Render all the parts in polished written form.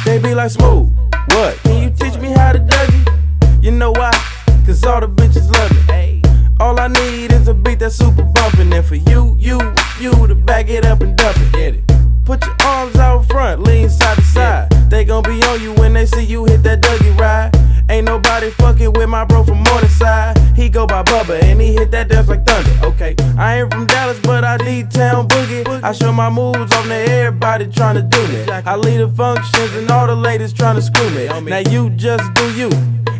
They be like, smooth, what? Can you teach me how to Dougie? You know why? Cause all the bitches love me. All I need is a beat that's super bumpin'. And for you to back it up and dump it. Get it. Put your arms out front, lean side to side. They gon' be on you when they see you hit that Dougie ride. Ain't nobody fucking with my bro from Morningside. He go by Bubba and he hit that dance like thunder. Okay, I ain't from Dallas, but I D-town boogie. I show my moves on to everybody tryna do me. I lead the functions and all the ladies tryna screw me. Now you just do you,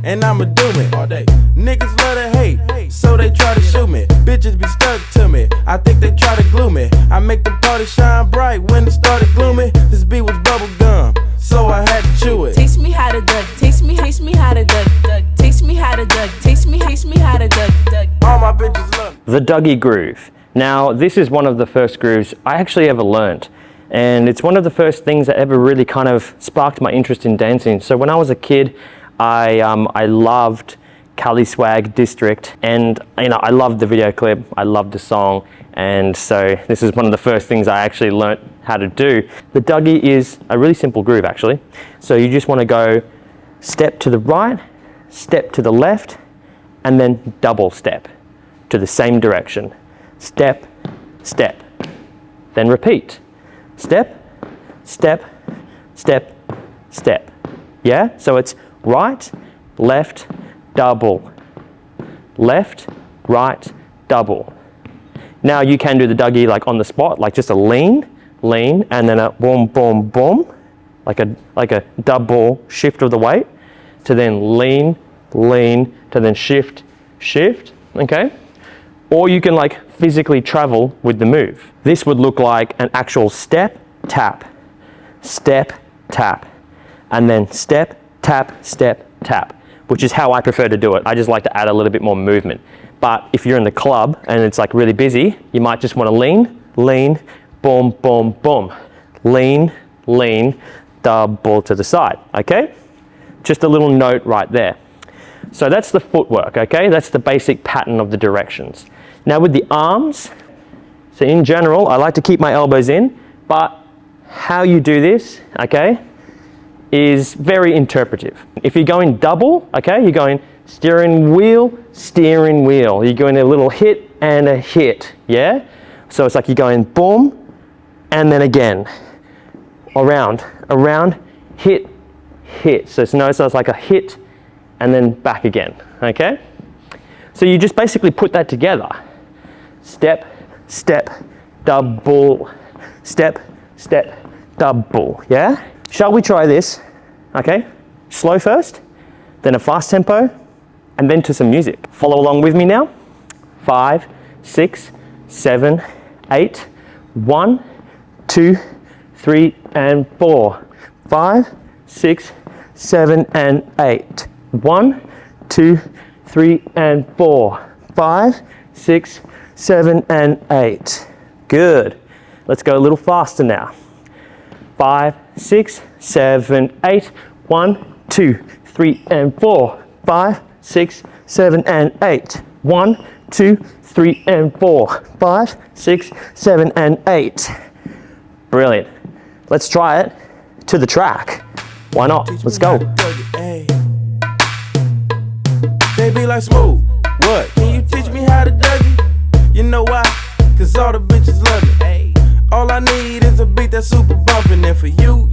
and I'ma do me all day. Niggas love to hate, so they try to shoot me. Bitches be stuck to me, I think they try to glue me. I make the party shine bright when it started gloomy. This beat was bubble gum, so I had to chew it. Taste me how to Dougie, taste me how to Dougie, taste me how to Dougie, taste me how to Dougie. All my bitches love the Dougie groove. Now, this is one of the first grooves I actually ever learned. And it's one of the first things that ever really kind of sparked my interest in dancing. So when I was a kid, I loved Cali Swag District, and I loved the video clip, I loved the song, and so this is one of the first things I actually learnt how to do. The Dougie is a really simple groove actually. So you just want to go step to the right, step to the left, and then double step to the same direction. Step, step, then repeat. Step, step, step, step. Yeah, so it's right, left, double, left, right, double. Now you can do the Dougie like on the spot, like just a lean, and then a boom, boom, boom, like a double shift of the weight, to then lean, to then shift, okay? Or you can like physically travel with the move. This would look like an actual step, tap, and then step, tap, which is how I prefer to do it. I just like to add a little bit more movement. But if you're in the club and it's like really busy, you might just want to lean, boom, boom, boom. Lean, double to the side, okay? Just a little note right there. So that's the footwork, okay? That's the basic pattern of the directions. Now with the arms, so in general, I like to keep my elbows in, but how you do this, okay, is very interpretive. If you're going double, okay, you're going steering wheel, you're going a little hit and a hit, yeah? So it's like you're going boom, and then again, around, hit. So it's like a hit, and then back again, okay? So you just basically put that together. Step, double, step, double, yeah? Shall we try this? Okay, slow first, then a fast tempo, and then to some music. Follow along with me now. 5, 6, 7, 8, 1, 2, 3, and 4. 5, 6, 7, and 8. 1, 2, 3, and 4. 5, 6, 7, and 8. Good. Let's go a little faster now. 5, 6, 7, 8. 1, 2, 3, and 4. 5, 6, 7, and 8. 1, 2, 3, and 4. 5, 6, 7, and 8. Brilliant. Let's try it to the track. Why not? Let's go. They be like, smooth, what? Can you teach me how to Dougie? You know why? Cause all the bitches love me. All I need is a beat that's super bumpin'. And for you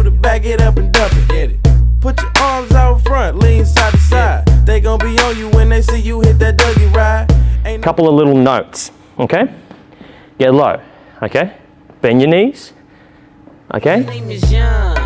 to back it up and dump it. Get it. Put your arms out front, lean side to side. They gon' be on you when they see you hit that Dougie ride. Couple of little notes, okay? Get low, okay? Bend your knees, okay? My name is Young.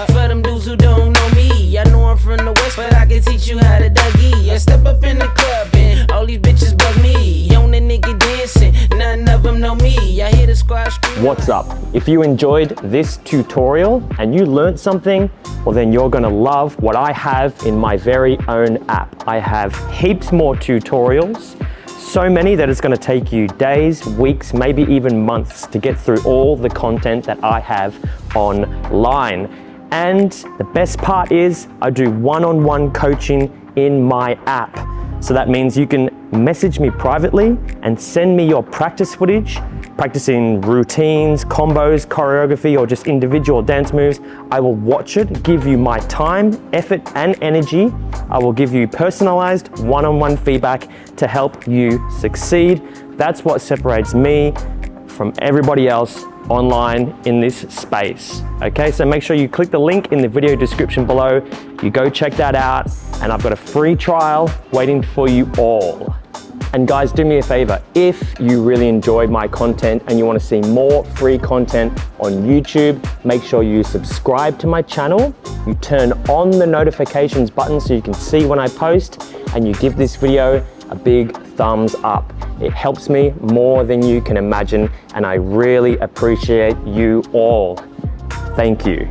For them dudes who don't know me, I know I'm from the West, but I can teach you how to Dougie. I step up in the club and all these bitches bug me. On the nigga dancing, none of them know me. I hear the squad scream. What's up? If you enjoyed this tutorial and you learned something, well then you're gonna love what I have in my very own app. I have heaps more tutorials, so many that it's gonna take you days, weeks, maybe even months to get through all the content that I have online. And the best part is I do one-on-one coaching in my app. So that means you can message me privately and send me your practice footage, practicing routines, combos, choreography, or just individual dance moves. I will watch it, give you my time, effort, and energy. I will give you personalized one-on-one feedback to help you succeed. That's what separates me from everybody else online in this space. Okay, so make sure you click the link in the video description below. You go check that out, and I've got a free trial waiting for you all. And guys, do me a favor, if you really enjoyed my content and you want to see more free content on YouTube, make sure you subscribe to my channel, you turn on the notifications button so you can see when I post, and you give this video a big thumbs up. It helps me more than you can imagine, and I really appreciate you all. Thank you.